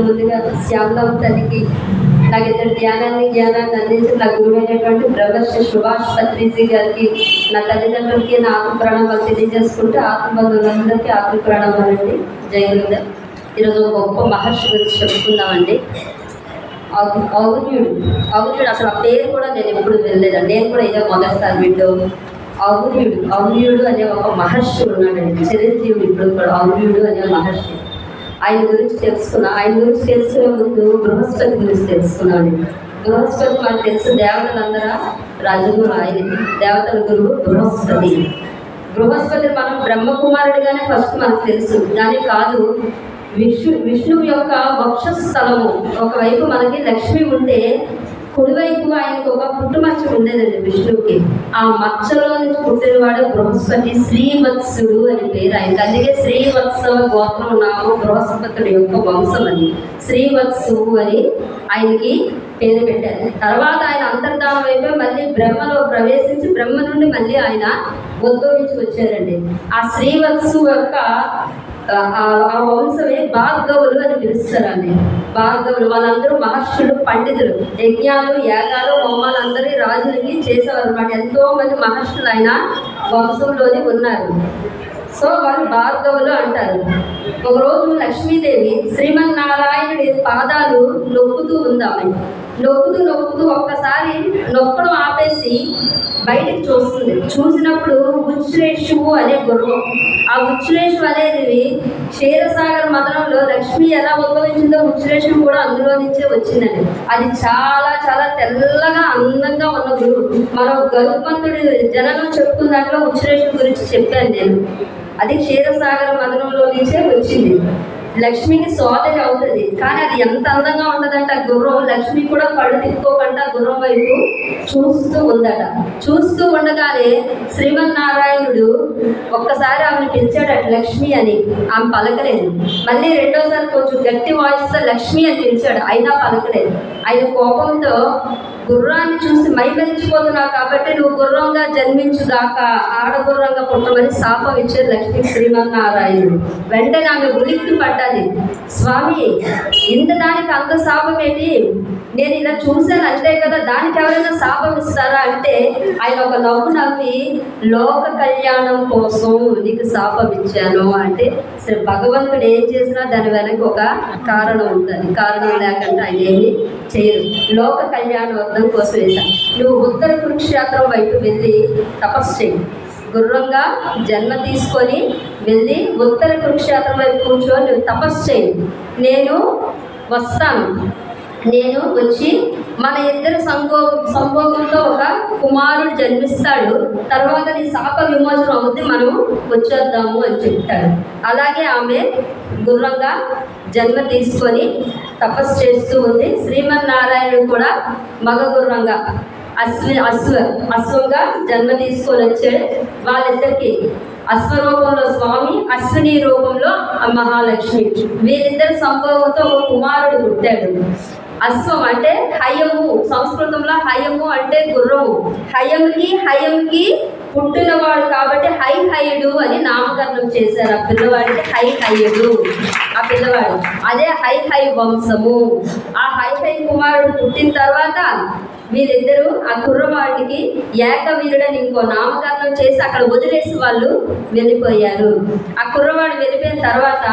ముందుగా శ్యామరావు తల్లికి నాకు ఇద్దరు జ్ఞానాన్ని అందించి నా గురువైనటువంటి బ్రహ్మశ్రీ సుభాష్ పత్రిజీ గారికి, నా తల్లిదండ్రులకి నా ఆత్మ ప్రణామాలు తెలియజేసుకుంటూ ఆత్మబంధువులందరికీ ఆత్మ ప్రణామాలండి. జై గురుదేవ్. ఈరోజు గొప్ప మహర్షి గురించి చెప్పుకుందామండి. ఔర్యుడు అసలు ఆ పేరు కూడా నేను ఎప్పుడు వెళ్ళలేదండి. నేను కూడా ఇదే మొదటిసారి వింటూ. ఔర్యుడు అనే ఒక మహర్షి ఉన్నాడండి, చిరంజీవుడు ఇప్పుడు కూడా. ఔర్యుడు అనే మహర్షి, ఆయన గురించి తెలుసుకునే ముందు బృహస్పతి గురించి తెలుసుకున్నాను. బృహస్పతి మనకు తెలుసు, దేవతలందరూ రాజగురు ఆయన, దేవతల గురువు బృహస్పతి మనం బ్రహ్మకుమారుడిగానే ఫస్ట్ మనకు తెలుసు. దాని కాదు, విష్ణువు యొక్క వక్షస్థలము ఒకవైపు మనకి లక్ష్మి ఉంటే, కుడివైపు ఆయనకు ఒక పుట్టుమచ్చ ఉండేదండి విష్ణువుకి. ఆ మచ్చలో నుంచి పుట్టినవాడు బృహస్పతి, శ్రీవత్సుడు అని పేరు ఆయనకి. అందుకే శ్రీవత్సవ గోత్రం నామం బృహస్పతుడి యొక్క వంశం అని, శ్రీవత్సువు అని ఆయనకి పేరు పెట్టారు. తర్వాత ఆయన అంతర్ధానం అయిపోయి మళ్ళీ బ్రహ్మలో ప్రవేశించి బ్రహ్మ నుండి మళ్ళీ ఆయన ఉద్భవించి వచ్చారండి. ఆ శ్రీవత్సు యొక్క ఆ వంశమే భార్గవులు అని పిలుస్తారండి. భార్గవులు వాళ్ళందరూ మహర్షులు, పండితులు, యజ్ఞాలు, యాగాలు, హోమాలు అందరి రాజులకి చేసేవారు అన్నమాట. ఎంతో మంది మహర్షులు ఆయన వంశంలోనే ఉన్నారు. సో వాళ్ళు భార్గవులు అంటారు. ఒకరోజు లక్ష్మీదేవి శ్రీమన్నారాయణుడి పాదాలు నొక్కుతూ ఉందామని, నొక్కుతూ ఒక్కసారి నొక్కడం ఆపేసి బయటికి చూస్తుంది. చూసినప్పుడు ఉచ్ఛ్రేషువు అనే గుర్రం, ఆ ఉచ్ఛ్రేషు అనేది క్షీరసాగర మదనంలో లక్ష్మి ఎలా ఉద్భవించిందో ఉచ్ఛ్రేషం కూడా అందులో నుంచే వచ్చిందండి. అది చాలా చాలా తెల్లగా అందంగా ఉన్న గురువు. మనం గరుత్మంతుడి జననం చెప్పుకున్న దాంట్లో ఉచ్ఛ్రేషం గురించి చెప్పాను నేను. అది క్షీరసాగర మదనంలో నుంచే వచ్చింది. లక్ష్మికి సోదరి అవుతుంది, కానీ అది ఎంత అందంగా ఉండదంటే ఆ గుర్రం, లక్ష్మి కూడా కళ్ళు తిప్పుకోకుండా గుర్రం వైపు చూస్తూ ఉందట. చూస్తూ ఉండగానే శ్రీమన్నారాయణుడు ఒక్కసారి ఆమెను పిలిచాడట లక్ష్మి అని. ఆమె పలకలేదు. మళ్ళీ రెండోసారి కొంచెం గట్టి వాయిస్తో లక్ష్మి అని పిలిచాడు, అయినా పలకలేదు. ఆయన కోపంతో గుర్రాన్ని చూసి మైమరిచిపోతున్నావు కాబట్టి నువ్వు గుర్రంగా జన్మించుగాక, ఆడగుర్రంగా పుట్టమని శాపం ఇచ్చారు లక్ష్మీ శ్రీమన్నారాయణుడు. వెంటనే ఆమె ఉలిక్కి పడ్డది. స్వామి, ఇంత దానికి అంత శాపం ఏంటి? నేను ఇలా చూశాను అంతే కదా, దానికి ఎవరైనా శాపం ఇస్తారా అంటే ఆయన ఒక నవ్వు నవ్వి, లోక కళ్యాణం కోసం నీకు శాపం ఇచ్చాను అంటే, భగవంతుడు ఏం చేసినా దాని వెనక ఒక కారణం ఉంటుంది. కారణం లేకుండా ఆయన ఏమి చేయరు. లోక కళ్యాణం కోసం వేశాను. నువ్వు ఉత్తర కురుక్షేత్రం వైపు వెళ్ళి తపస్సు చేయి. గుర్రంగా జన్మ తీసుకొని వెళ్ళి ఉత్తర కురుక్షేత్రం వైపు కూర్చొని నువ్వు తపస్సు చేయి. నేను వస్తాను. నేను వచ్చి మన ఇద్దరు సంభోగంలో ఒక కుమారుడు జన్మిస్తాడు, తర్వాత నీ శాప విమోచనం అవుద్ది, మనము వచ్చేద్దాము అని చెప్తాడు. అలాగే ఆమె గుర్రంగా జన్మ తీసుకొని తపస్సు చేస్తూ ఉంది. శ్రీమన్నారాయణుడు కూడా మగ గుర్రంగా అశ్వంగా జన్మ తీసుకొని వచ్చాడు. వాళ్ళిద్దరికి అశ్వరూపంలో స్వామి, అశ్విని రూపంలో మహాలక్ష్మి, వీరిద్దరి సంభోగంతో ఒక కుమారుడు పుట్టాడు. అశ్వం అంటే హయము, సంస్కృతంలో హయము అంటే గుర్రము. హయంకి పుట్టినవాడు కాబట్టి హైహయుడు అని నామకరణం చేశారు. ఆ పిల్లవాడికి హైహయుడు ఆ పిల్లవాడు. అదే హైహై వంశము. ఆ హైహై కుమారుడు పుట్టిన తర్వాత వీళ్ళిద్దరూ ఆ కుర్రవాడికి ఏకవీరుడని ఇంకో నామకరణం చేసి అక్కడ వదిలేసి వాళ్ళు వెళ్ళిపోయారు. ఆ కుర్రవాడు వెళ్ళిపోయిన తర్వాత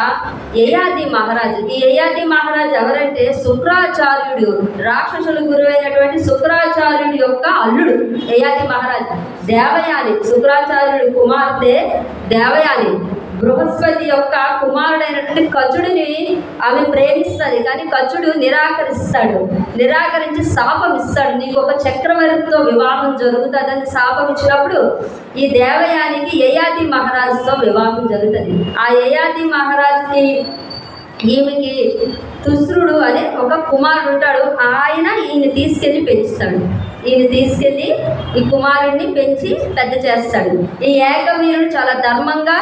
యయాతి మహారాజు, ఈ యయాతి మహారాజు ఎవరంటే శుక్రాచార్యుడు, రాక్షసుల గురువైనటువంటి శుక్రాచార్యుడి యొక్క అల్లుడు యయాతి మహారాజు. దేవయాని, శుక్రాచార్యుడి కుమార్తె దేవయాని బృహస్పతి యొక్క కుమారుడైనటువంటి కచుడిని ఆమె ప్రేమిస్తుంది. కానీ కచుడు నిరాకరించి శాపం ఇస్తాడు. నీకు ఒక చక్రవర్తితో వివాహం జరుగుతుందని శాపం ఇచ్చినప్పుడు ఈ దేవయానికి యయాతి మహారాజుతో వివాహం జరుగుతుంది. ఆ యయాతి మహారాజుకి ఈమెకి తుస్రుడు అనే ఒక కుమారుడు ఉంటాడు. ఆయన ఈయన తీసుకెళ్ళి పెంచుతాడు. ఈయన తీసుకెళ్ళి ఈ కుమారుడిని పెంచి పెద్ద చేస్తాడు. ఈ ఏకవీరుడు చాలా ధర్మంగా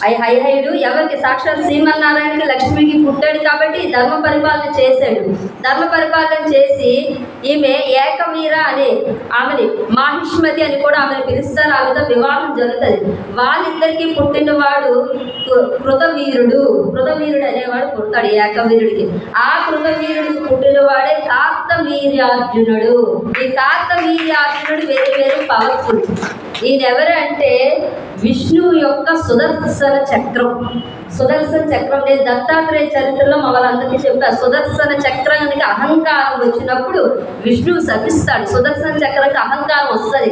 హైహైడు ఎవరికి? సాక్షాత్ శ్రీమన్నారాయణకి లక్ష్మికి పుట్టాడు కాబట్టి ధర్మ పరిపాలన చేశాడు. ధర్మ పరిపాలన చేసి ఈమె ఏకవీర అని ఆమెని మాహిష్మతి అని కూడా ఆమెను పిలుస్తారు. ఆమెతో వివాహం జరుగుతుంది. వాళ్ళిద్దరికీ పుట్టినవాడు కృతవీరుడు. కృతవీరుడు అనేవాడు పుడతాడు ఏకవీరుడికి. ఆ కృతవీరుడికి పుట్టినవాడే కార్తవీర్యార్జునుడు. ఈ కార్తవీర్యార్జునుడు వేరు వేరు పవర్ఫుల్. ఈయన ఎవరు అంటే విష్ణువు యొక్క సుదర్శన చక్రం. సుదర్శన చక్రం నేను దత్తాత్రేయ చరిత్రలో మా వాళ్ళందరికీ చెప్పాను. సుదర్శన చక్రానికి అహంకారం వచ్చినప్పుడు విష్ణువు శపిస్తాడు. సుదర్శన చక్రానికి అహంకారం వస్తుంది.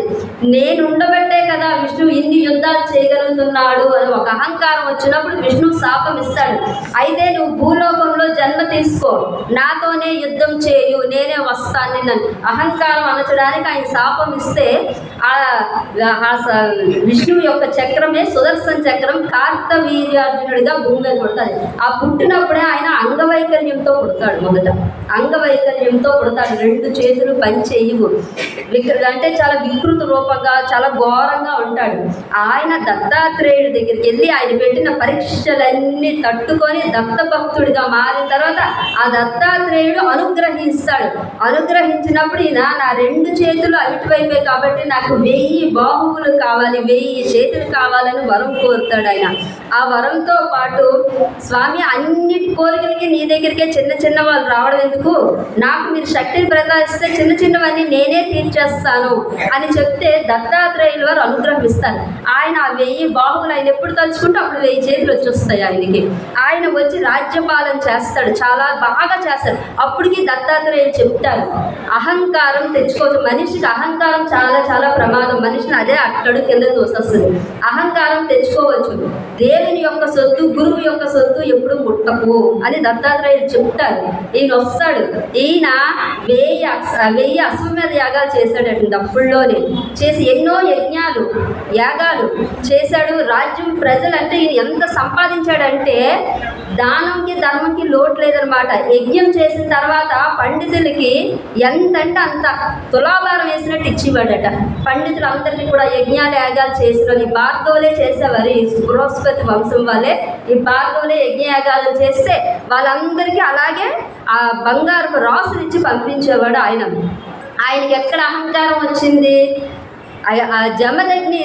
నేను ఉండబట్టే కదా విష్ణువు ఇన్ని యుద్ధాలు చేయగలుగుతున్నాడు అని ఒక అహంకారం వచ్చినప్పుడు విష్ణువు శాపం ఇస్తాడు. అయితే నువ్వు భూలోకంలో జన్మ తీసుకో, నాతోనే యుద్ధం చేయు, నేనే వస్తాను నన్ను అహంకారం అనచడానికి ఆయన శాపం ఇస్తే విష్ణువు యొక్క చక్రమే సుదర్శన చక్రం కార్తవీర్యార్జునుడిగా భూమి మీద పుడతాడు. ఆ పుట్టినప్పుడే ఆయన అంగవైకల్యంతో పుడతాడు. మొదట అంగవైకల్యంతో పుడతాడు. 2 చేతులు పని చేయవు. అంటే చాలా వికృత రూపంగా చాలా ఘోరంగా ఉంటాడు. ఆయన దత్తాత్రేయుడి దగ్గరికి వెళ్ళి ఆయన పెట్టిన పరీక్షలన్నీ తట్టుకొని దత్తభక్తుడిగా మారిన తర్వాత ఆ దత్తాత్రేయుడు అనుగ్రహిస్తాడు. అనుగ్రహించినప్పుడు ఈయన నా 2 చేతులు అవిటివైపే కాబట్టి నాకు 1000 బాహువులు కావాలి, 1000 చేతులు కావాలని వరం కోరుతాడు ఆయన. ఆ వరంతో పాటు స్వామి అన్నిటి కోరికలకి నీ దగ్గరికే చిన్న చిన్న వాళ్ళు రావడం ఎందుకు, నాకు మీరు శక్తిని ప్రకాశిస్తే చిన్న చిన్నవన్నీ నేనే తీర్చేస్తాను అని చెప్తే దత్తాత్రేయుల వారు అనుగ్రహిస్తారు. ఆయన ఆ 1000 బాహువులు ఆయన ఎప్పుడు తలుచుకుంటే అప్పుడు 1000 చేతులు వచ్చేస్తాయి ఆయనకి. ఆయన వచ్చి రాజ్యపాలన చేస్తాడు, చాలా బాగా చేస్తాడు. అప్పటికి దత్తాత్రేయులు చెప్తారు అహంకారం తెచ్చుకోవచ్చు. మనిషికి అహంకారం చాలా చాలా ప్రమాదం. మనిషిని అదే అట్టడు కింద తోసేస్తుంది. అహంకారం తెచ్చుకోవచ్చు. దేవుని యొక్క సొత్తు, గురువు యొక్క సొత్తు ఎప్పుడు ముట్టకు అని దత్తాత్రేయులు చెప్తారు. ఈయన వస్తాడు. ఈయన 1000 అశ్వమేధ యాగాలు చేశాడట. అప్పుల్లోనే చేసి ఎన్నో యజ్ఞాలు యాగాలు చేశాడు. రాజ్యం ప్రజలంటే ఈయన ఎంత సంపాదించాడంటే దానంకి ధర్మంకి లోటు లేదనమాట. యజ్ఞం చేసిన తర్వాత పండితులకి ఎంతంటే అంత తులాభారం వేసినట్టు ఇచ్చివాడట. పండితులందరినీ కూడా యజ్ఞాలు యాగాలు చేసిన ఈ భార్గవులే చేసేవారు. ఈ బృహస్పతి వంశం వాళ్ళే ఈ భార్గవులే యజ్ఞయాగాలు చేస్తే వాళ్ళందరికీ అలాగే ఆ బంగారు రాసులు ఇచ్చి పంపించేవాడు ఆయన. ఆయనకి ఎక్కడ అహంకారం వచ్చింది? ఆ జమదగ్ని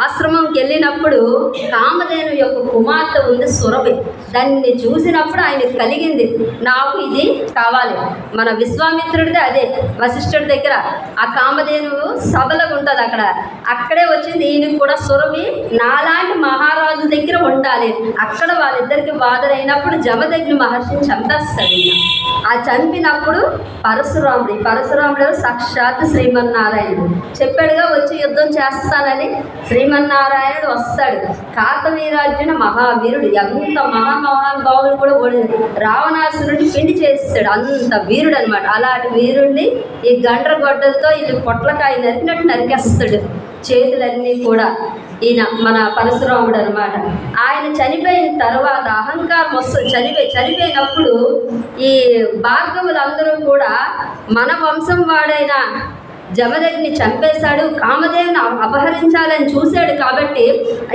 ఆశ్రమంకి వెళ్ళినప్పుడు కామధేను యొక్క కుమార్తె ఉంది సురభి. దాన్ని చూసినప్పుడు ఆయనకు కలిగింది నాకు ఇది కావాలి. మన విశ్వామిత్రుడిదే అదే వశిష్ఠుడి దగ్గర ఆ కామధేను సభలకు ఉంటుంది. అక్కడే వచ్చింది ఈయనకి కూడా సురభి నాలాంటి మహారాజు దగ్గర ఉండాలి. అక్కడ వాళ్ళిద్దరికి బాధలైనప్పుడు జమదగ్ని మహర్షిని చంపేస్తాడు. ఆ చంపినప్పుడు పరశురాముడు సాక్షాత్ శ్రీమన్నారాయణుడు చెప్పాడుగా వచ్చి యుద్ధం చేస్తానని. శ్రీమన్నారాయణుడు వస్తాడు. కార్తవీర్యార్జున మహావీరుడు. ఎంత మహానుభావులు కూడా రావణాసురుడిని పిండి చేస్తాడు. అంత వీరుడు అనమాట. అలాంటి వీరుడిని ఈ గండ్రగొడ్డలతో ఇది పొట్లకాయ నరికినట్టు నరికేస్తాడు చేతులన్నీ కూడా. ఈయన మన పరశురాముడు అనమాట. ఆయన చనిపోయిన తర్వాత అహంకారం వస్తుంది. చనిపోయినప్పుడు ఈ భార్గవులందరూ కూడా మన వంశం వాడైన జమదగ్ని చంపేశాడు, కామధేనుని అపహరించాలని చూశాడు కాబట్టి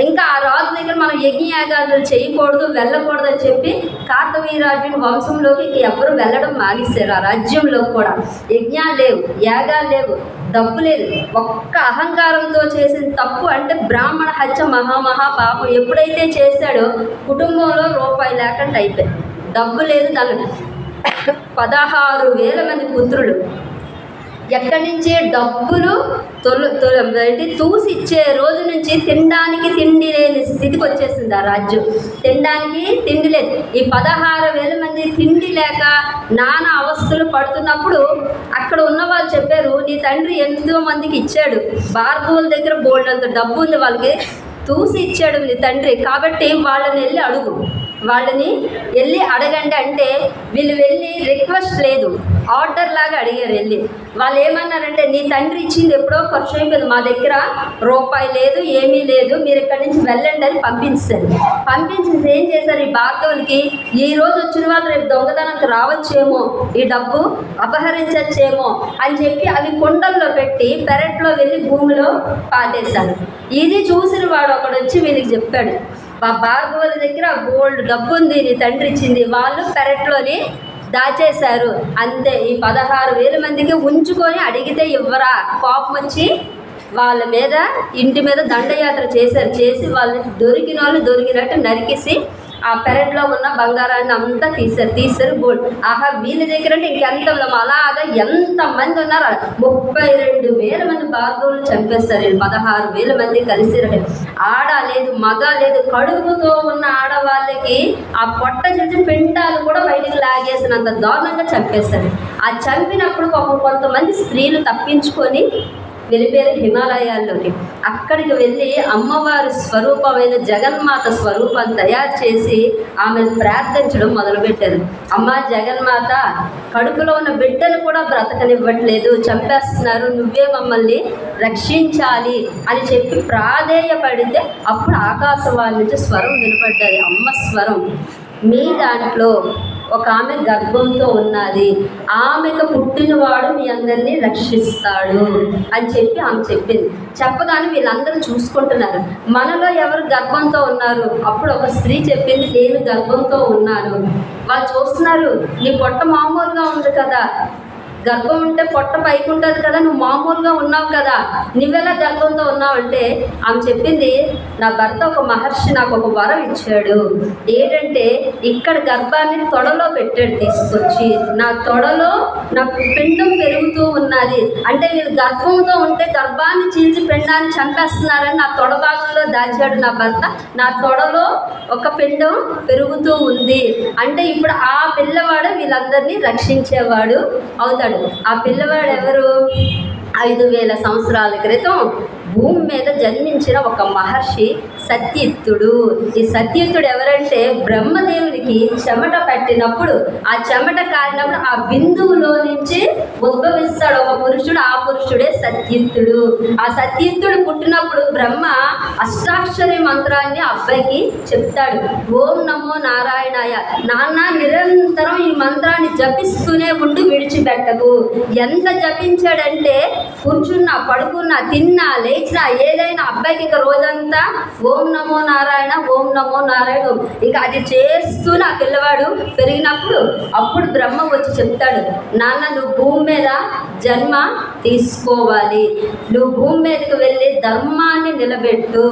ఇంకా ఆ రాజు దగ్గర మనం యజ్ఞయాగాలు చేయకూడదు, వెళ్ళకూడదు అని చెప్పి కార్తవీర్యార్జున వంశంలోకి ఎవరు వెళ్ళడం మానేశారు. ఆ రాజ్యంలో కూడా యజ్ఞాలు లేవు, యాగాలు లేవు, డబ్బు లేదు. ఒక్క అహంకారంతో చేసిన తప్పు అంటే బ్రాహ్మణ హత్య మహా పాపం. ఎప్పుడైతే చేశాడో కుటుంబంలో రూపాయి లేకుండా అయిపోయి, డబ్బు లేదు. దాని 16,000 మంది పుత్రులు. ఎక్కడి నుంచి డబ్బులు తూసి ఇచ్చే రోజు నుంచి తినడానికి తిండి లేని స్థితికి వచ్చేసింది ఆ రాజ్యం. తినడానికి తిండి లేదు. ఈ 16,000 మంది తిండి లేక నానా అవస్థలు పడుతున్నప్పుడు అక్కడ ఉన్న వాళ్ళు చెప్పారు నీ తండ్రి ఎంతో మందికి ఇచ్చాడు, భార్గవుల దగ్గర బోల్డంత డబ్బు ఉంది, వాళ్ళకి తూసి ఇచ్చాడు నీ తండ్రి, కాబట్టి వాళ్ళని వెళ్ళి అడుగు, వాళ్ళని వెళ్ళి అడగండి అంటే వీళ్ళు వెళ్ళి రిక్వెస్ట్ లేదు, ఆర్డర్ లాగా అడిగారు. వెళ్ళి వాళ్ళు ఏమన్నారంటే నీ తండ్రి ఇచ్చింది ఎప్పుడో ఖర్చు అయిపోయింది, మా దగ్గర రూపాయి లేదు, ఏమీ లేదు, మీరు ఇక్కడి నుంచి వెళ్ళండి అని పంపించారు. పంపించేసి ఏం చేశారు, ఈ భార్గవులకి ఈ రోజు వచ్చిన వాళ్ళు రేపు దొంగతనానికి రావచ్చేమో, ఈ డబ్బు అపహరించచ్చేమో అని చెప్పి అవి కుండల్లో పెట్టి పెరట్లో వెళ్ళి భూమిలో పాటేశారు. ఇది చూసిన వాడు ఒకడు వచ్చి వీళ్ళకి చెప్పాడు, ఆ భార్గవుల దగ్గర గోల్డ్ డబ్బు ఉంది, నీ తండ్రి ఇచ్చింది, వాళ్ళు పెరట్లోని దాచేశారు. అంతే. ఈ 16,000 మందికి ఉంచుకొని అడిగితే ఇవ్వరా, కోపం వచ్చి వాళ్ళ మీద ఇంటి మీద దండయాత్ర చేశారు. చేసి వాళ్ళు దొరికిన వాళ్ళు దొరికినట్టు నరికేసి ఆ పెరట్లో ఉన్న బంగారాన్ని అంతా తీశారు గోల్డ్. ఆహా, వీళ్ళ దగ్గర అంటే ఇంకెంత, అలాగా ఎంతమంది ఉన్నారు, 32,000 మంది భార్గవులు చంపేస్తారు. 16,000 మంది కలిసి, ఆడ లేదు మగ లేదు, కడుపుతో ఉన్న ఆడవాళ్ళకి ఆ పొట్ట చేసి పిండాలు కూడా బయటికి లాగేసినంత దారుణంగా చంపేస్తారు. ఆ చంపినప్పుడు కొంతమంది స్త్రీలు తప్పించుకొని వెళ్ళిపోయారు హిమాలయాల్లోకి. అక్కడికి వెళ్ళి అమ్మవారి స్వరూపమైన జగన్మాత స్వరూపాన్ని తయారు చేసి ఆమెను ప్రార్థించడం మొదలుపెట్టారు. అమ్మ జగన్మాత, కడుపులో ఉన్న బిడ్డను కూడా బ్రతకనివ్వట్లేదు, చంపేస్తున్నారు, నువ్వే మమ్మల్ని రక్షించాలి అని చెప్పి ప్రాధేయపడితే అప్పుడు ఆకాశవాణి నుంచి స్వరం వినపడ్డది, అమ్మ స్వరం. మీ దాంట్లో ఒక ఆమె గర్భంతో ఉన్నది, ఆమెకు పుట్టినవాడు మీ అందరినీ రక్షిస్తాడు అని చెప్పి ఆమె చెప్పింది. చెప్పగానే వీళ్ళందరూ చూసుకుంటున్నారు, మనలో ఎవరు గర్భంతో ఉన్నారు. అప్పుడు ఒక స్త్రీ చెప్పింది, నేను గర్భంతో ఉన్నాను. వాళ్ళు చూస్తున్నారు, నీ పొట్ట మామూలుగా ఉంది కదా, గర్భం ఉంటే పొట్ట పైకి ఉంటుంది కదా, నువ్వు మామూలుగా ఉన్నావు కదా, నువ్వెలా గర్భంతో ఉన్నావు అంటే ఆమె చెప్పింది, నా భర్త ఒక మహర్షి నాకు ఒక వరం ఇచ్చాడు. ఏంటంటే ఇక్కడ గర్భాన్ని తొడలో పెట్టాడు తీసుకొచ్చి, నా తొడలో నాకు పిండం పెరుగుతూ ఉన్నది. అంటే నేను గర్భంతో ఉంటే గర్భాన్ని చీల్చి పిండాన్ని చంపేస్తున్నారని నా తొడ భాగంలో దాచాడు నా భర్త, నా తొడలో ఒక పిండం పెరుగుతూ ఉంది. అంటే ఇప్పుడు ఆ పిల్లవాడు వీళ్ళందరినీ రక్షించేవాడు అవుతాడు. ఆ పిల్లవాడు ఎవరు? 5,000 సంవత్సరాల క్రితం భూమి మీద జన్మించిన ఒక మహర్షి సత్యయుతుడు. ఈ సత్యయుతుడు ఎవరంటే బ్రహ్మదేవునికి చెమట పట్టినప్పుడు, ఆ చెమట కారినప్పుడు ఆ బిందువులో నుంచి ఉద్భవిస్తాడు ఒక పురుషుడు, ఆ పురుషుడే సత్యయుతుడు. ఆ సత్యయుతుడు పుట్టినప్పుడు బ్రహ్మ అష్టాక్షరి మంత్రాన్ని అబ్బాయికి చెప్తాడు, ఓం నమో నారాయణాయ, నాన్న నిరంతరం ఈ మంత్రాన్ని జపిస్తూనే ఉండి విడిచిపెట్టకు. ఎంత జపించాడంటే కూర్చున్నా, పడుకున్నా, తిన్నా, లేచినా, ఏదైనా అబ్బాయికి ఇంకా రోజంతా ఓం నమో నారాయణ, ఓం నమో నారాయణ, ఇంకా అది చేస్తూనే ఆ పిల్లవాడు పెరిగినప్పుడు అప్పుడు బ్రహ్మ వచ్చి చెప్తాడు, నాన్న నువ్వు భూమి మీద జన్మ తీసుకోవాలి, నువ్వు భూమి మీదకి వెళ్ళి ధర్మాన్ని నిలబెట్టు,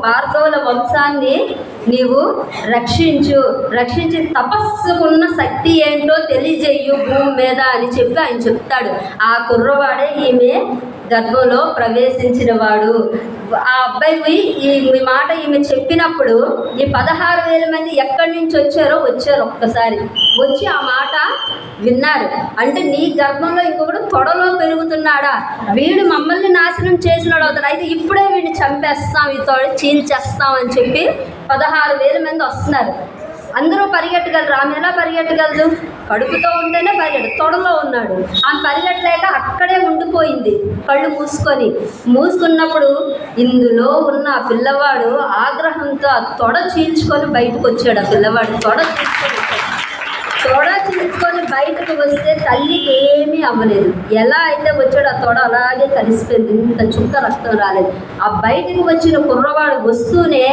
భార్గవుల వంశాన్ని నీవు రక్షించి తపస్సుకున్న శక్తి ఏంటో తెలియజేయు భూమి మీద అని చెప్పి ఆయన చెప్తాడు. ఆ కుర్రవాడే ఈమె గర్భంలో ప్రవేశించిన వాడు. ఆ అబ్బాయి ఈ మాట ఈమె చెప్పినప్పుడు ఈ 16,000 మంది ఎక్కడి నుంచి వచ్చారు ఒక్కసారి వచ్చి ఆ మాట విన్నారు. అంటే నీ గర్భంలో ఇంకొకడు తొడలో పెరుగుతున్నాడా, వీడు మమ్మల్ని నాశనం చేసినాడు అవుతాడు, అయితే ఇప్పుడే వీడిని చంపేస్తాం, ఈ తొడ చీల్చేస్తాం అని చెప్పి 16,000 మంది వస్తున్నారు. అందరూ పరిగెట్టగలరు, ఆమె ఎలా పరిగెట్టగలదు? కడుపుతో ఉంటేనే తొడలో ఉన్నాడు, ఆమె పరిగెట్టలేక అక్కడే ఉండిపోయింది కళ్ళు మూసుకున్నప్పుడు ఇందులో ఉన్న ఆ పిల్లవాడు ఆగ్రహంతో ఆ తొడ చీల్చుకొని బయటకు వచ్చాడు. ఆ పిల్లవాడు తొడ చీల్చుకొని బయటకు వస్తే తల్లికి ఏమీ అవ్వలేదు. ఎలా అయితే వచ్చాడు ఆ తొడ అలాగే కలిసిపోయింది, ఇంత చుక్క రక్తం రాలేదు. ఆ బయటకు వచ్చిన కుర్రవాడు వస్తూనే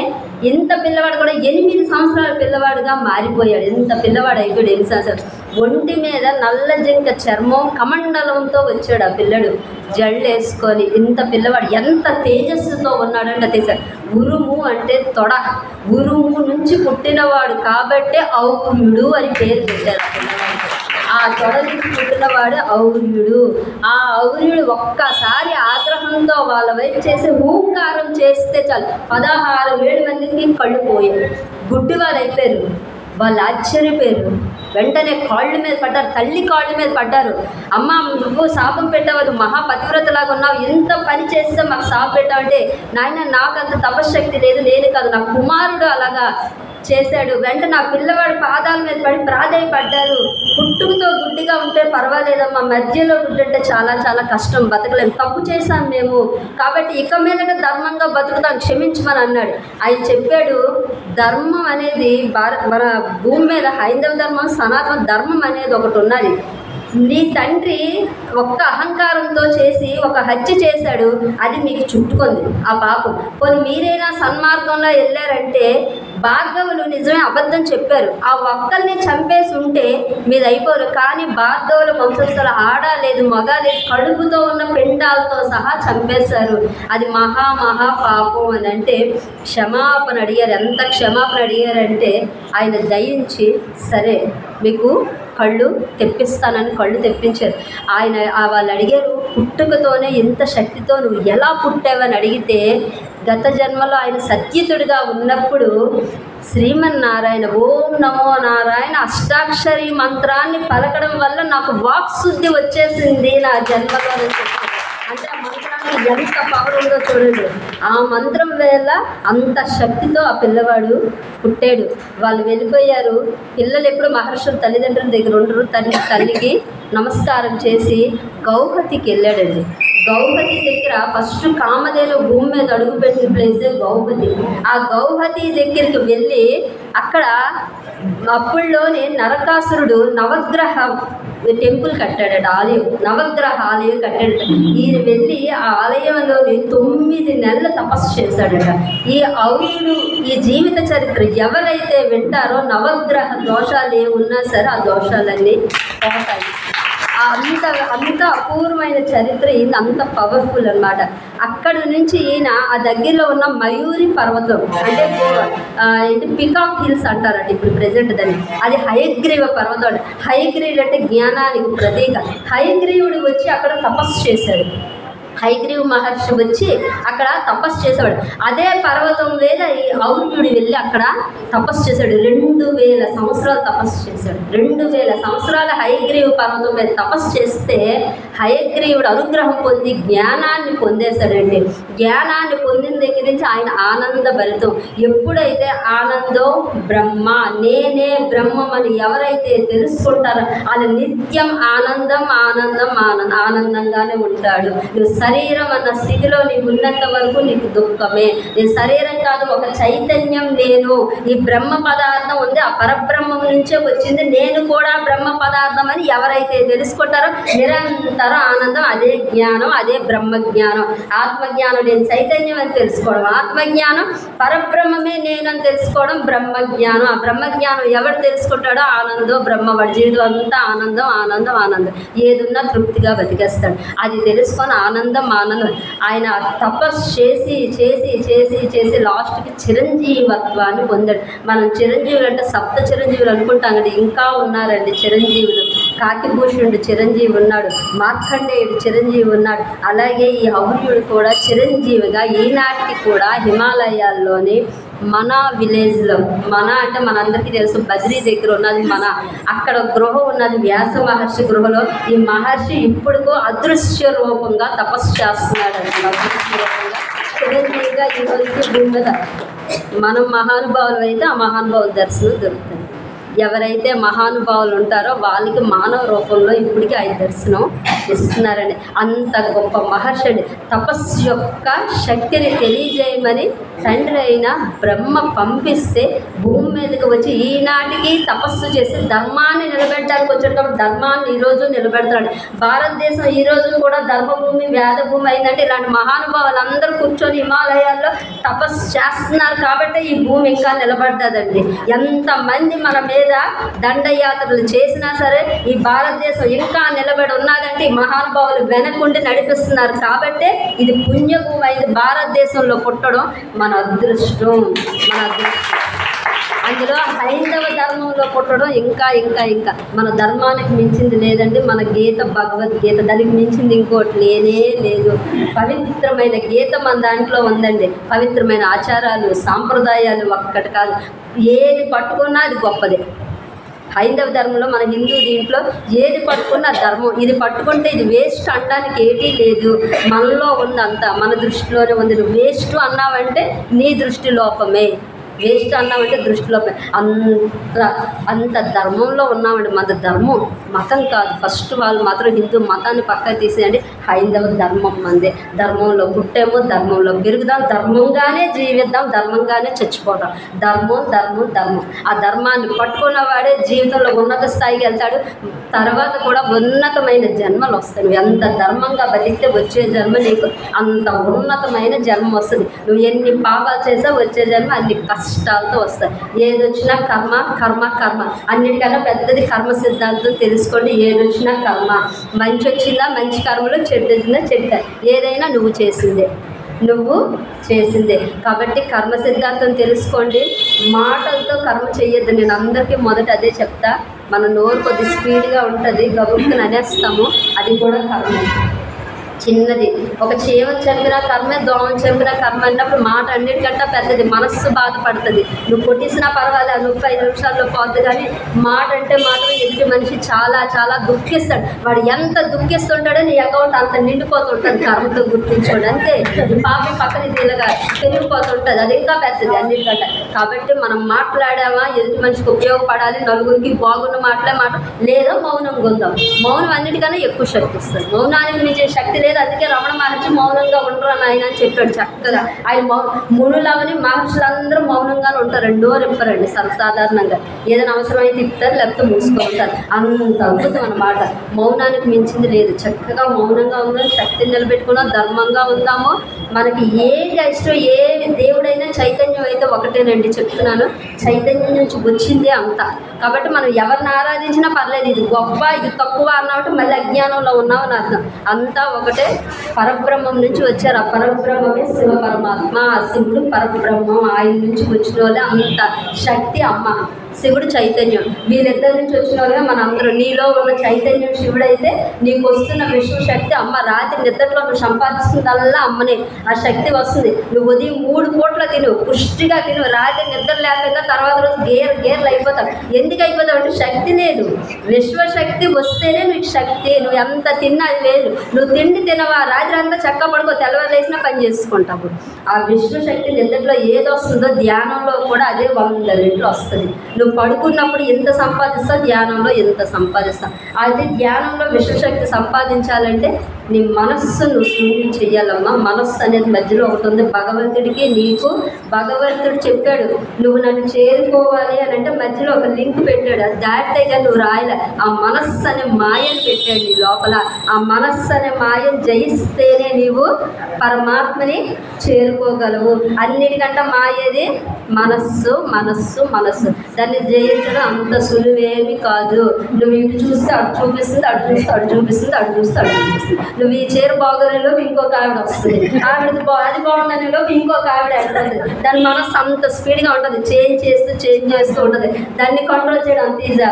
ఇంత పిల్లవాడు కూడా 8 సంవత్సరాల పిల్లవాడుగా మారిపోయాడు. ఇంత పిల్లవాడు అయిపోయాడు 8 సంవత్సరాలు. ఒంటి మీద నల్ల జింక చర్మం కమండలంతో వచ్చాడు ఆ పిల్లడు, జళ్ళు వేసుకొని. ఇంత పిల్లవాడు ఎంత తేజస్సుతో ఉన్నాడంటే తీసాడు. ఉరుము అంటే తొడ, ఉరుము నుంచి పుట్టినవాడు కాబట్టే ఔర్యుడు అని పేరు పెట్టారు ఆ పిల్లవాడికి. ఆ తొడ నుంచి పుట్టినవాడు ఔర్యుడు. ఆ ఔర్యుడు ఒక్కసారి ఆగ్రహంతో వాళ్ళ వైపు చేసి హూంకారం చేస్తే చాలు 16,000 మందికి కళ్ళు పోయారు, గుడ్డివారు అయిపోయారు. వాళ్ళు ఆశ్చర్యపోయారు. వెంటనే కాళ్ళ మీద పడ్డారు, తల్లి కాళ్ళ మీద పడ్డారు. అమ్మ నువ్వు శాపం పెట్టావు, మహాపతివ్రతలాగా ఉన్నావు, ఎంత పని చేస్తే మాకు శాపం పెట్టావంటే, నాయన నాకు అంత తపశ్శక్తి లేదు, నేను కాదు నా కుమారుడు అలాగా చేశాడు. వెంటనే నా పిల్లవాడు పాదాల మీద పడి ప్రాధేయపడ్డారు. పుట్టుకతో గుడ్డిగా ఉంటే పర్వాలేదమ్మా, మధ్యలో గుడ్డంటే చాలా చాలా కష్టం, బతకలేము, తప్పు చేశాం మేము, కాబట్టి ఇక మీదట ధర్మంగా బతుకుతాం, క్షమించమని అన్నాడు. ఆయన చెప్పాడు, ధర్మం అనేది మన భూమి మీద హైందవ ధర్మం, సనాతన ధర్మం అనేది ఒకటి ఉన్నది. నీ తండ్రి ఒక్క అహంకారంతో చేసి ఒక హత్య చేశాడు, అది మీకు చుట్టుకుంది ఆ పాపం. పోనీ మీరైనా సన్మార్గంలో వెళ్ళారంటే భార్గవులు నిజమే అబద్ధం చెప్పారు, ఆ ఒక్కల్ని చంపేసి ఉంటే మీది అయిపోరు. కానీ భార్గవుల వంశస్థులు ఆడ లేదు మగ లేదు, కడుపుతో ఉన్న పిండాలతో సహా చంపేశారు. అది మహా పాపం అని అంటే క్షమాపణ అడిగారు. ఎంత క్షమాపణ అడిగారంటే ఆయన దయించి సరే మీకు కళ్ళు తెప్పిస్తానని కళ్ళు తెప్పించారు. ఆయన వాళ్ళు అడిగారు, పుట్టుకతోనే ఇంత శక్తితో నువ్వు ఎలా పుట్టావని అడిగితే గత జన్మలో ఆయన సత్యతుడిగా ఉన్నప్పుడు శ్రీమన్నారాయణ ఓం నమో నారాయణ అష్టాక్షరి మంత్రాన్ని పలకడం వల్ల నాకు వాక్శుద్ధి వచ్చేసింది నా జన్మలో అని చెప్పారు. అంటే ఆ మంత్రానికి ఎంత పవర్ ఉందో చూడండి. ఆ మంత్రం వేళ అంత శక్తితో ఆ పిల్లవాడు పుట్టాడు. వాళ్ళు వెళ్ళిపోయారు. పిల్లలు ఎప్పుడు మహర్షుల తల్లిదండ్రుల దగ్గర ఉండరు. తల్లికి నమస్కారం చేసి గౌహతికి వెళ్ళాడండి. గౌహతి దగ్గర ఫస్ట్ కామధేను భూమి మీద అడుగుపెట్టిన ప్లేసే గౌహతి. ఆ గౌహతి దగ్గరికి వెళ్ళి అక్కడ అప్పుల్లోనే నరకాసురుడు నవగ్రహ టెంపుల్ కట్టాడట, ఆలయం, నవగ్రహ ఆలయం కట్టాడట. ఈయన వెళ్ళి ఆ ఆలయంలోని 9 నెలలు తపస్సు చేశాడట. ఈ ఔరుడు ఈ జీవిత చరిత్ర ఎవరైతే వింటారో నవగ్రహ దోషాలు ఏమున్నా సరే ఆ దోషాలన్నీ పోతాయి. అంత అపూర్వమైన చరిత్ర ఈయన, అంత పవర్ఫుల్ అన్నమాట. అక్కడి నుంచి ఈయన ఆ దగ్గరలో ఉన్న మయూరి పర్వతం అంటే పికాక్ హిల్స్ అంటారండి ఇప్పుడు ప్రెజెంట్ దాన్ని, అది హయగ్రీవ పర్వతం. హయగ్రీవుడు అంటే జ్ఞానానికి ప్రతీక. హయగ్రీవుడు వచ్చి అక్కడ తపస్సు చేశాడు. హయగ్రీవ మహర్షి వచ్చి అక్కడ తపస్సు చేసేవాడు. అదే పర్వతం మీద ఈ ఔర్యుడు వెళ్ళి అక్కడ తపస్సు చేశాడు. 2000 సంవత్సరాలు తపస్సు చేశాడు. 2000 సంవత్సరాల హయగ్రీవ పర్వతం మీద తపస్సు చేస్తే హయగ్రీవుడు అనుగ్రహం పొంది జ్ఞానాన్ని పొందేశాడండి. జ్ఞానాన్ని పొందిన దగ్గర నుంచి ఆయన ఆనంద భరితం. ఎప్పుడైతే ఆనందం బ్రహ్మ, నేనే బ్రహ్మం అని ఎవరైతే తెలుసుకుంటారో ఆయన నిత్యం ఆనందంగానే ఉంటాడు. నువ్వు శరీరం అన్న స్థితిలో నీకు ఉన్నంత వరకు నీకు దుఃఖమే. నీ శరీరం కాదు, ఒక చైతన్యం నేను. ఈ బ్రహ్మ పదార్థం ఉంది, ఆ పరబ్రహ్మం నుంచే వచ్చింది, నేను కూడా బ్రహ్మ పదార్థం అని ఎవరైతే తెలుసుకుంటారో నిరంతరం ఆనందం. అదే జ్ఞానం, అదే బ్రహ్మజ్ఞానం. ఆత్మజ్ఞానం నేను చైతన్యం అని తెలుసుకోవడం ఆత్మజ్ఞానం, పరబ్రహ్మమే నేనని తెలుసుకోవడం బ్రహ్మజ్ఞానం. ఆ బ్రహ్మజ్ఞానం ఎవరు తెలుసుకుంటాడో ఆనందం బ్రహ్మ. వాడి జీవితం అంతా ఆనందం. ఏదున్నా తృప్తిగా బతికేస్తాడు. అది తెలుసుకొని ఆనందం. ఆయన తపస్సు చేసి లాస్ట్కి చిరంజీవత్వాన్ని పొందాడు. మనం చిరంజీవులు అంటే 7 చిరంజీవులు అనుకుంటాం కదా, ఇంకా ఉన్నారండి చిరంజీవులు. కాకిభూషణుడు చిరంజీవి ఉన్నాడు, మార్కండేయుడు చిరంజీవి ఉన్నాడు. అలాగే ఈ ఔర్యుడు కూడా చిరంజీవిగా ఈనాటికి కూడా హిమాలయాల్లోని మన విలేజ్లో, మన అంటే మనందరికీ తెలుసు బద్రీ దగ్గర ఉన్నది మన, అక్కడ గృహం ఉన్నది వ్యాస మహర్షి గృహలో. ఈ మహర్షి ఇప్పుడుకో అదృశ్య రూపంగా తపస్సు చేస్తున్నాడు. అదృశ్య రూపంగా చిరంజీవిగా ఈరోజు భూమి మీద మనం మహానుభావులు అయితే ఆ మహానుభావుల దర్శనం దొరుకుతుంది. ఎవరైతే మహానుభావులు ఉంటారో వాళ్ళకి మానవ రూపంలో ఇప్పటికీ ఆయన దర్శనం ఇస్తున్నారండి. అంత గొప్ప మహర్షి. తపస్సు యొక్క శక్తిని తెలియజేయమని తండ్రి అయిన బ్రహ్మ పంపిస్తే భూమి మీదకి వచ్చి ఈనాటికి తపస్సు చేసి ధర్మాన్ని నిలబెట్టడానికి వచ్చాడు. కాబట్టి ధర్మాన్ని ఈరోజు నిలబెడతాడు. భారతదేశం ఈరోజు కూడా ధర్మభూమి, వేదభూమి అయిందంటే ఇలాంటి మహానుభావులు అందరూ కూర్చొని హిమాలయాల్లో తపస్సు చేస్తున్నారు కాబట్టి ఈ భూమి ఇంకా నిలబడ్డదండి. ఎంతమంది మన మీద దండయాత్రలు చేసినా సరే ఈ భారతదేశం ఇంకా నిలబడి ఉన్నదంటే ఈ మహానుభావులు వెనకుండి నడిపిస్తున్నారు కాబట్టే ఇది పుణ్యభూమి అయింది. భారతదేశంలో పుట్టడం మన అదృష్టం. అందులో హైందవ ధర్మంలో పుట్టడం ఇంకా మన ధర్మానికి మించింది లేదండి. మన గీత, భగవద్గీత, దానికి మించింది ఇంకోటి లేనే లేదు. పవిత్రమైన గీత మన దాంట్లో ఉందండి. పవిత్రమైన ఆచారాలు, సాంప్రదాయాలు ఒక్కటి కాదు, ఏది పట్టుకున్నా అది గొప్పదే. హైందవ ధర్మంలో, మన హిందూ దీంట్లో ఏది పట్టుకున్న ధర్మం. ఇది పట్టుకుంటే ఇది వేస్ట్ అనడానికి ఏదీ లేదు. మనలో ఉందంతా మన దృష్టిలోనే ఉంది. నువ్వు వేస్ట్ అన్నావంటే నీ దృష్టి లోపమే. వేస్ట్ అన్నామంటే దృష్టిలో అంత ధర్మంలో ఉన్నామండి. మన ధర్మం మతం కాదు. ఫస్ట్ వాళ్ళు మాత్రం హిందూ మతాన్ని పక్కన తీసేయండి, హైందవ ధర్మం మంది. ధర్మంలో పుట్టాము, ధర్మంలో పెరుగుదాం, ధర్మంగానే జీవిద్దాం, ధర్మంగానే చచ్చిపోదాం. ధర్మం ధర్మం ధర్మం. ఆ ధర్మాన్ని పట్టుకున్నవాడే జీవితంలో ఉన్నత స్థాయికి వెళ్తాడు. తర్వాత కూడా ఉన్నతమైన జన్మలు వస్తాయి. నువ్వు ఎంత ధర్మంగా బతికితే వచ్చే జన్మ నీకు అంత ఉన్నతమైన జన్మ వస్తుంది. నువ్వు ఎన్ని పాపాలు చేసా వచ్చే జన్మ అన్ని కష్టాలతో వస్తాయి. ఏది వచ్చినా కర్మ కర్మ కర్మ. అన్నిటికన్నా పెద్దది కర్మ సిద్ధాంతం తెలుసుకోండి. ఏది వచ్చినా కర్మ. మంచి వచ్చిందా మంచి కర్మలు, చెడ్డ వచ్చిందా చెడ్డ. ఏదైనా నువ్వు చేసిందే, నువ్వు చేసిందే. కాబట్టి కర్మ సిద్ధాంతం తెలుసుకోండి. మాటలతో కర్మ చెయ్యొద్దు. నేను అందరికీ మొదట అదే చెప్తా. మన నోరు కొద్ది స్పీడ్గా ఉంటుంది, గబుక్కుని అనేస్తాము, అది కూడా కర్మ. చిన్నది ఒక చీమను చంపిన కర్మే, దోమను చంపిన కర్మ అన్నప్పుడు మాట అన్నిటికంటే పెద్దది. మనస్సు బాధపడుతుంది. నువ్వు కొట్టేసినా పర్వాలేదు, 35 నిమిషాల్లో పోద్దు. కానీ మాట అంటే మాత్రం ఎదుటి మనిషి చాలా చాలా దుఃఖిస్తాడు. వాడు ఎంత దుఃఖిస్తుంటాడో నీ అకౌంట్ అంత నిండిపోతుంటుంది. కర్మతో గుర్తించుకోండి. అంతే. పాపం పక్కన తీలగా పెరిగిపోతుంటుంది. అది ఇంకా పెద్దది అన్నిటికంటే. కాబట్టి మనం మాట్లాడామా ఎదుటి మనిషికి ఉపయోగపడాలి, నలుగురికి బాగున్న మాటలే మాట, లేదా మౌనం ఉందాం. మౌనం అన్నిటికన్నా ఎక్కువ శక్తి ఇస్తుంది. మౌనానికి మించే శక్తి లేదు. అందుకే రమణ మహర్షి మౌనంగా ఉండరు ఆయన అని చెప్పాడు చక్కగా. ఆయన మునులవని మహర్షులందరూ మౌనంగానే ఉంటారు, నోరు ఇప్పరండి సర్వసాధారణంగా. ఏదైనా అవసరమైతే ఇస్తారు, లేకపోతే మూసుకుంటారు. అంత అద్భుతం అన్నమాట. మౌనానికి మించింది లేదు. చక్కగా మౌనంగా ఉందాం, శక్తిని నిలబెట్టుకున్నాం, ధర్మంగా ఉందాము. మనకి ఏది ఇష్టం, ఏ దేవుడైనా చైతన్యం అయితే ఒకటేనండి చెప్తున్నాను. చైతన్యం నుంచి వచ్చిందే అంతా. కాబట్టి మనం ఎవరిని ఆరాధించినా పర్లేదు. ఇది గొప్ప ఇది తక్కువ అన్నట్టు మళ్ళీ అజ్ఞానంలో ఉన్నామని అర్థం. అంతా ఒకటే, పరబ్రహ్మం నుంచి వచ్చారు. ఆ పరబ్రహ్మమే శివ పరమాత్మ. ఆ శివుడు పరబ్రహ్మం. ఆయన నుంచి వచ్చిన వాళ్ళే అంత శక్తి అమ్మ, శివుడు చైతన్యం. వీళ్ళిద్దరి నుంచి వచ్చిన వాళ్ళే మన అందరూ. నీలో ఉన్న చైతన్యం శివుడైతే నీకు వస్తున్న విశ్వశక్తి అమ్మ. రాత్రి నిద్రలో నువ్వు సంపాదిస్తుందల్లా అమ్మనే. ఆ శక్తి వస్తుంది. నువ్వు ఉదయం 3 పూట్ల తిను, పుష్టిగా తిను. రాత్రి నిద్ర లేకపోయినా తర్వాత రోజు గేర్లు అయిపోతావు. ఎందుకు అయిపోతావు అంటే శక్తి లేదు. విశ్వశక్తి వస్తేనే నీకు శక్తి. నువ్వు ఎంత తిన్నా అది లేదు. నువ్వు తిండి తినవా, రాత్రి అంతా చక్క పడుకో, తెల్లవారులేసినా పని చేసుకుంటావు. ఆ విశ్వశక్తి నిద్రలో ఏది వస్తుందో ధ్యానంలో కూడా అదే 100 రెట్లు వస్తుంది. నువ్వు పడుకున్నప్పుడు ఎంత సంపాదిస్తావు, ధ్యానంలో ఎంత సంపాదిస్తావు. అయితే ధ్యానంలో విశ్వశక్తి సంపాదించాలంటే నీ మనస్సును శూన్యం చెయ్యాలమ్మా. మనస్సు అనేది మధ్యలో ఒకటి ఉంది. భగవంతుడికి నీకు భగవంతుడు చెప్పాడు నువ్వు నన్ను చేరుకోవాలి అని అంటే మధ్యలో ఒక లింక్ పెట్టాడు. అది దాటితే కానీ నువ్వు రాయలే. ఆ మనస్సు అనే మాయను పెట్టాడు నీ లోపల. ఆ మనస్సు అనే మాయను జయిస్తేనే నీవు పరమాత్మని చేరుకోగలవు. అన్నిటికంటే మాయేది మనస్సు మనస్సు మనస్సు. దాన్ని జయించడం అంత సులువేమి కాదు. నువ్వు ఇటు చూస్తే అటు చూపిస్తుంది, అటు చూస్తే అటు చూపిస్తుంది, అటు చూస్తే అటు చూపిస్తుంది. నువ్వు ఈ చీర బాగోలేలోపు ఇంకొక ఆవిడ వస్తుంది, ఆవిడది అది బాగుందనేలోపు ఇంకొక ఆవిడ వెళ్తుంది. దాని మనస్సు అంత స్పీడ్గా ఉంటుంది. చేంజ్ చేస్తూ ఉంటుంది. దాన్ని కంట్రోల్ చేయడం అంత ఈజా.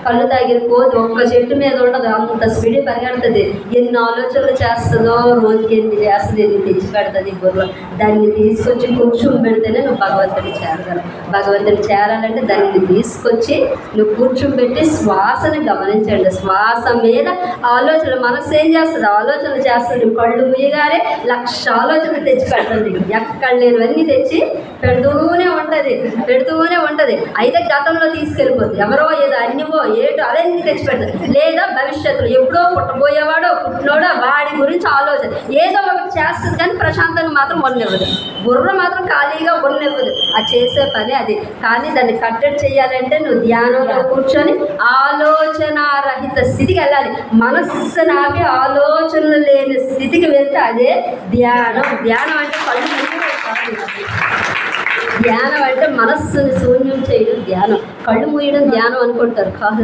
కళ్ళు తాగిన కోతి ఒక్క చెట్టు మీద ఉండదు, అంత స్పీడ్ పరిగెడుతుంది. ఎన్ని ఆలోచనలు చేస్తుందో, రోజుకి ఎన్ని చేస్తుంది, ఎన్ని తెచ్చి పెడుతుంది బుర్రలో. దాన్ని తీసుకొచ్చి కూర్చొని పెడితేనే నువ్వు భగవంతుడికి చేరగలవు. భగవంతుడికి చేరాలంటే దాన్ని తీసుకొచ్చి నువ్వు కూర్చొని పెట్టి శ్వాసను గమనించండి. శ్వాస మీద ఆలోచన. మనసు ఏం చేస్తుంది, ఆలోచనలు చేస్తుంది. కళ్ళు ముయ్యగానే 1,00,000 ఆలోచనలు తెచ్చి పెడుతుంది. ఎక్కడ లేనివన్నీ తెచ్చి పెడుతూనే ఉంటుంది. అయితే గతంలో తీసుకెళ్ళిపోద్ది. ఎవరో ఏదో అన్నివో ఏటో అవన్నీ తెచ్చి పెడతారు. లేదా భవిష్యత్తులో ఎప్పుడో పుట్టబోయేవాడో పుట్టినోడో వాడి గురించి ఆలోచన ఏదో ఒకటి చేస్తుంది. కానీ ప్రశాంతంగా మాత్రం ఉండనివ్వదు. బుర్ర మాత్రం ఖాళీగా ఉండనివ్వదు. అది చేసే పని అది. కానీ దాన్ని కట్టడి చేయాలంటే నువ్వు ధ్యానంలో కూర్చొని ఆలోచన రహిత స్థితికి వెళ్ళాలి. మనస్సు నాపి ఆలోచనలు లేని స్థితికి వెళ్తే అదే ధ్యానం. ధ్యానం అంటే ధ్యానం అంటే మనస్సుని శూన్యం చేయడం ధ్యానం. కళ్ళు మూయడం ధ్యానం అనుకుంటారు, కాదు.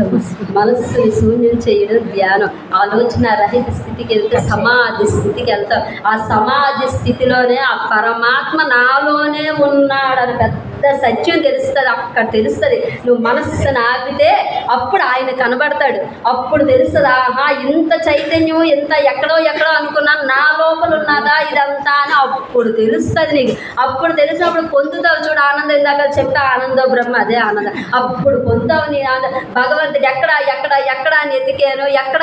మనస్సుని శూన్యం చేయడం ధ్యానం. ఆలోచన రహిత స్థితికి వెళ్తే సమాధి స్థితికి వెళ్తావు. ఆ సమాధి స్థితిలోనే ఆ పరమాత్మ నాలోనే ఉన్నాడని పెద్ద సత్యం తెలుస్తుంది. అక్కడ తెలుస్తుంది. నువ్వు మనస్సును ఆపితే అప్పుడు ఆయన కనబడతాడు. అప్పుడు తెలుస్తుంది, ఆహా ఇంత చైతన్యం ఇంత ఎక్కడో అనుకున్నాను, నా లోపల ఉన్నదా ఇదంతా అని అప్పుడు తెలుస్తుంది నీకు. అప్పుడు తెలిసినప్పుడు పొందుతావు. చూడు ఆనందం, ఇందాక చెప్తా ఆనందో బ్రహ్మ, అదే ఆనందం. అప్పుడు పొందుతావు నీ ఆనందం. భగవంతుడు ఎక్కడ అని ఎతికాను, ఎక్కడ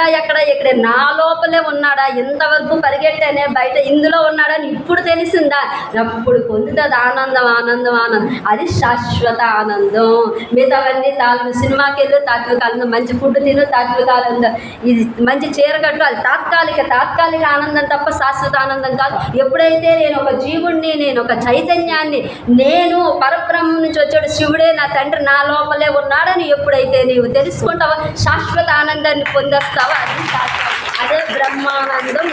నా లోపలే ఉన్నాడా, ఇంతవరకు పరిగెట్టానే బయట ఇందులో ఉన్నాడని ఇప్పుడు తెలిసిందా, అప్పుడు పొందుతుంది ఆనందం. అది శాశ్వత ఆనందం. మిగతావన్నీ సినిమాకి వెళ్ళు తాత్విక ఆనందం, మంచి ఫుడ్ తిను తాత్విక ఆనందం, ఇది మంచి చీర కట్టు, అది తాత్కాలిక ఆనందం తప్ప శాశ్వత ఆనందం కాదు. ఎప్పుడైతే నేను ఒక జీవుణ్ణి, నేను ఒక చైతన్యాన్ని, నేను పరబ్రహ్మం నుంచి వచ్చాడు శివుడే నా తండ్రి నా లోపలే ఉన్నాడని ఎప్పుడైతే నీవు తెలుసుకుంటావో శాశ్వత ఆనందాన్ని పొందేస్తావో అది శాశ్వతం. అదే బ్రహ్మానందం.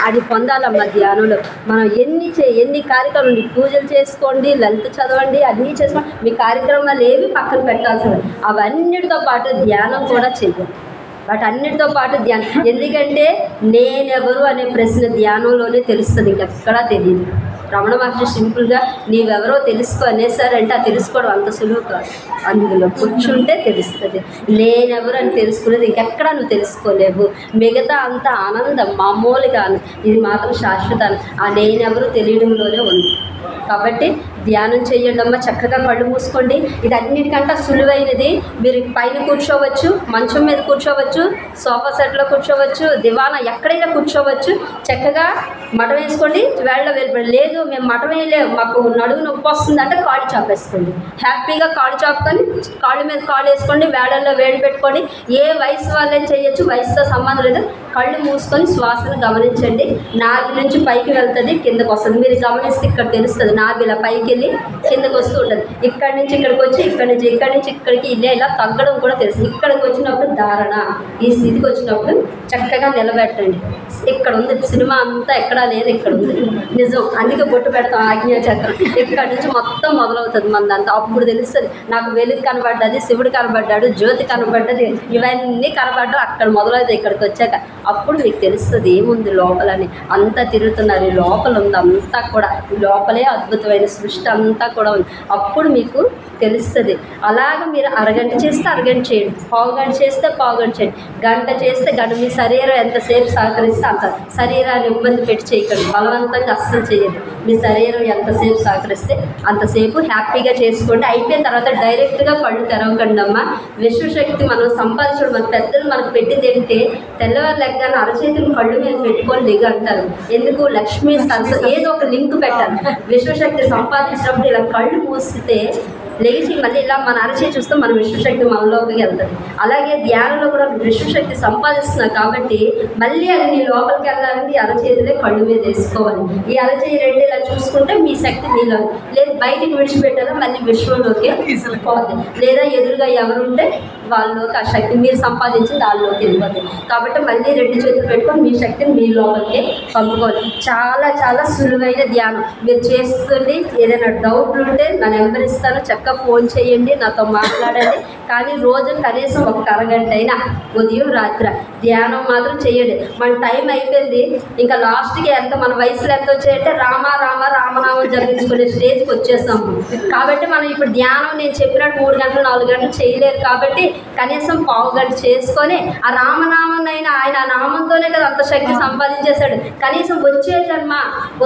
అది పొందాలమ్మ ధ్యానంలో. మనం ఎన్ని కార్యక్రమాలు, పూజలు చేసుకోండి, లలిత చదవండి, అన్నీ చేసుకోండి, మీ కార్యక్రమాలు ఏవి పక్కన పెట్టాల్సింది. అవన్నిటితో పాటు ధ్యానం కూడా చెయ్యాలి. వాటన్నిటితో పాటు ధ్యానం, ఎందుకంటే నేనెవరు అనే ప్రశ్న ధ్యానంలోనే తెలుస్తుంది, ఇంకెక్కడా తెలియదు. రమణ మహర్షి సింపుల్గా నీవెవరో తెలుసుకో అనేసారంటే ఆ తెలుసుకోవడం అంత సులువు కాదు. అందులో కూర్చుంటే తెలుస్తుంది. నేనెవరు అని తెలుసుకునేది ఇంకెక్కడా నువ్వు తెలుసుకోలేవు. మిగతా అంత ఆనందం మామూలుగా, ఇది మాత్రం శాశ్వతాన్ని ఆ నేనెవరు తెలియడంలోనే ఉంది. కాబట్టి ధ్యానం చేయండి అమ్మ. చక్కగా కళ్ళు మూసుకోండి. ఇది అన్నిటికంటే సులువైనది. మీరు పైన కూర్చోవచ్చు, మంచం మీద కూర్చోవచ్చు, సోఫా సెట్లో కూర్చోవచ్చు, దివానా ఎక్కడైనా కూర్చోవచ్చు. చక్కగా మఠం వేసుకోండి. లేదు మేము మఠం వేయలేము, మాకు నడువు నొప్పి వస్తుంది అంటే కాళ్ళు చాపేసుకోండి. హ్యాపీగా కాళ్ళు చాపుకొని కాళ్ళు మీద కాళ్ళు వేసుకోండి. వేడల్లో వేడి పెట్టుకోండి. ఏ వయసు వాళ్ళని చేయొచ్చు, వయసుతో సంబంధం లేదు. కళ్ళు మూసుకొని శ్వాసను గమనించండి. నాభి నుంచి పైకి వెళ్తుంది, కిందకు వస్తుంది. మీరు గమనిస్తే ఇక్కడ తెలుస్తుంది. నాభిలా పైకి వెళ్ళి కిందకు వస్తూ ఉంటుంది. ఇక్కడి నుంచి ఇక్కడికి వచ్చి, ఇక్కడి నుంచి ఇక్కడికి ఇలా తగ్గడం కూడా తెలుసు. ఇక్కడికి వచ్చినప్పుడు ధారణ, ఈ స్థితికి వచ్చినప్పుడు చక్కగా నిలబెట్టండి. ఇక్కడ ఉంది సినిమా అంతా, ఎక్కడా లేదు, ఇక్కడ ఉంది నిజం. అందుకే బొట్టు పెడతాం ఆజ్ఞాచక్రం. ఇక్కడ నుంచి మొత్తం మొదలవుతుంది మనదంతా. అప్పుడు తెలుస్తుంది నాకు వెలుగు కనబడ్డది, శివుడు కనబడ్డాడు, జ్యోతి కనబడ్డది, ఇవన్నీ కనబడ్డా అక్కడ మొదలవుతాయి. ఇక్కడికి వచ్చాక అప్పుడు మీకు తెలుస్తుంది ఏముంది లోపలని. అంతా తిరుగుతున్నారు, ఈ లోపల ఉంది అంతా కూడా. ఈ లోపలే అద్భుతమైన సృష్టి అంతా కూడా ఉంది. అప్పుడు మీకు తెలుస్తుంది. అలాగ మీరు అరగంట చేస్తే అరగంట చేయండి, పావుగంట చేస్తే పావుగంట చేయండి, గంట చేస్తే గంట. మీ శరీరం ఎంతసేపు సహకరిస్తే అంత. శరీరాన్ని ఇబ్బంది పెట్టి చేయకండి, బలవంతంగా అస్సలు చేయదు. మీ శరీరం ఎంతసేపు సహకరిస్తే అంతసేపు హ్యాపీగా చేసుకోండి. అయిపోయిన తర్వాత డైరెక్ట్గా కళ్ళు తెరవకండి అమ్మ. విశ్వశక్తి మనం సంపాదించడం, మన పెద్దలు మనకు పెట్టింది ఏంటంటే తెల్లవారు లెక్కన అరచేతులు కళ్ళు మీద పెట్టుకొని దిగు అంటారు. ఎందుకు? లక్ష్మీ ఏదో ఒక లింక్ పెట్టాలి. విశ్వశక్తి సంపాదించినప్పుడు ఇలా కళ్ళు మూసితే లేచి మళ్ళీ ఇలా మన అరచేయి చూస్తే మన విశ్వశక్తి మనలోకి వెళ్తుంది. అలాగే ధ్యానంలో కూడా విశ్వశక్తి సంపాదిస్తున్నాం కాబట్టి మళ్ళీ అది నీ లోపలికి వెళ్ళాలంటే ఈ అరచేతులే కళ్ళు మీద వేసుకోవాలి. ఈ అరచేయి రెండు ఇలా చూసుకుంటే మీ శక్తి మీలో లేదు, బయటికి విడిచిపెట్టాలో మళ్ళీ విశ్వంలోకి పోతుంది. లేదా ఎదురుగా ఎవరుంటే వాళ్ళలోకి ఆ శక్తి మీరు సంపాదించి దానిలోకి వెళ్ళిపోతుంది. కాబట్టి మళ్ళీ రెండు చేతులు పెట్టుకొని మీ శక్తిని మీ లోపలికి పంపుకోవాలి. చాలా చాలా సులువైన ధ్యానం. మీరు చేస్తుంది ఏదైనా డౌట్లు ఉంటే నా నెంబర్ ఇస్తాను, చక్కగా ఫోన్ చేయండి, నాతో మాట్లాడండి. కానీ రోజు కనీసం ఒక అరగంట అయినా ఉదయం రాత్రి ధ్యానం మాత్రం చేయండి. మన టైం అయిపోయింది, ఇంకా లాస్ట్కి ఎంత మన వయసులో ఎంత వచ్చాయంటే రామనామం జపించుకునే స్టేజ్కి వచ్చేస్తాము. కాబట్టి మనం ఇప్పుడు ధ్యానం నేను చెప్పినట్టు 3 గంటలు 4 గంటలు చేయలేరు. కాబట్టి కనీసం పావు గంట చేసుకొని ఆ రామనామనైనా ఆయన నామంతోనే కదా అంత శక్తి సంపాదించేశాడు. కనీసం వచ్చే జన్మ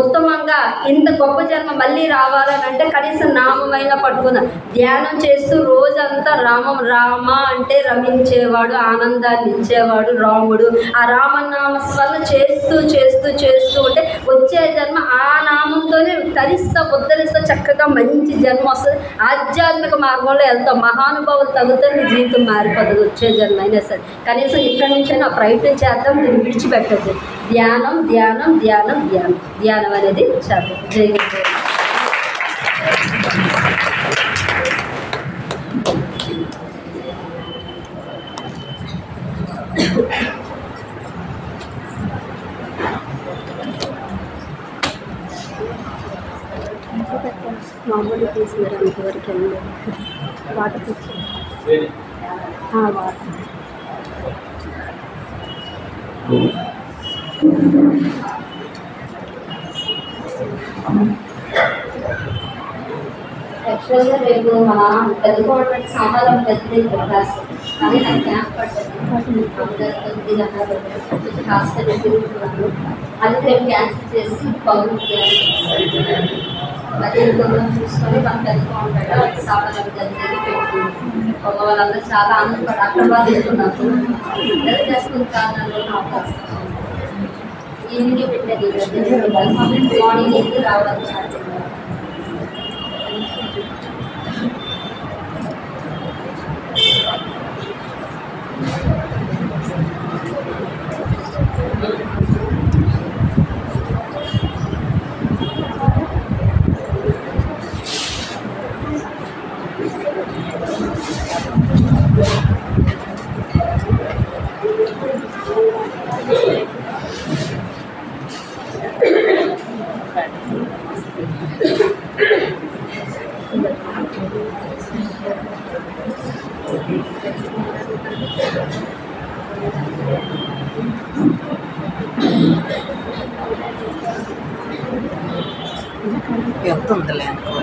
ఉత్తమంగా ఇంత గొప్ప జన్మ మళ్ళీ రావాలని అంటే కనీసం నామమైనా పట్టుకుందాం. ధ్యానం చేస్తూ రోజంతా రామ అంటే రమించేవాడు, ఆనందాన్ని ఇచ్చేవాడు రాముడు. ఆ రామనామ స్మరణ చేస్తూ ఉంటే వచ్చే జన్మ ఆ నామంతోనే ఉద్ధరిస్తా చక్కగా మంచి జన్మ వస్తుంది. ఆధ్యాత్మిక మార్గంలో వెళ్తాం, మహానుభావులు తగ్గుతారు, నీ జీవితం మారిపోతుంది. వచ్చే జన్మ అయినా సరే కనీసం ఇక్కడి నుంచే నా ప్రయత్నం చేద్దాం, నేను విడిచిపెట్టద్దు. ధ్యానం అనేది చేద్దాం. జై గురు. మామూలు తీసుకున్నారు అంతవరకు వాటర్ తీసుకున్నారు. వాటర్ యాక్చువల్గా రేపు మన పెద్దకోవడం సమాధానం పెద్దది క్లాస్ కానీ నాకు క్యాంప్ పడుతుంది. హాస్టల్ తిరుగుతున్నాను. అది రేపు క్యాన్సిల్ చేసి పౌరులు అదే ఇంకొకరు చూసుకొని మన పెద్దకోవడం సమాధానం జరిగేది పెట్టుకున్నాను. వాళ్ళందరూ చాలా ఆనందపడి అక్కడ వాళ్ళు వెళ్తున్నారు. ఇద్దరు చేసుకుని కారణాలు అవకాశం ఈవినింగ్ పెట్టేది మార్నింగ్ రావడం ఎంత ఉందిలే అనుకో.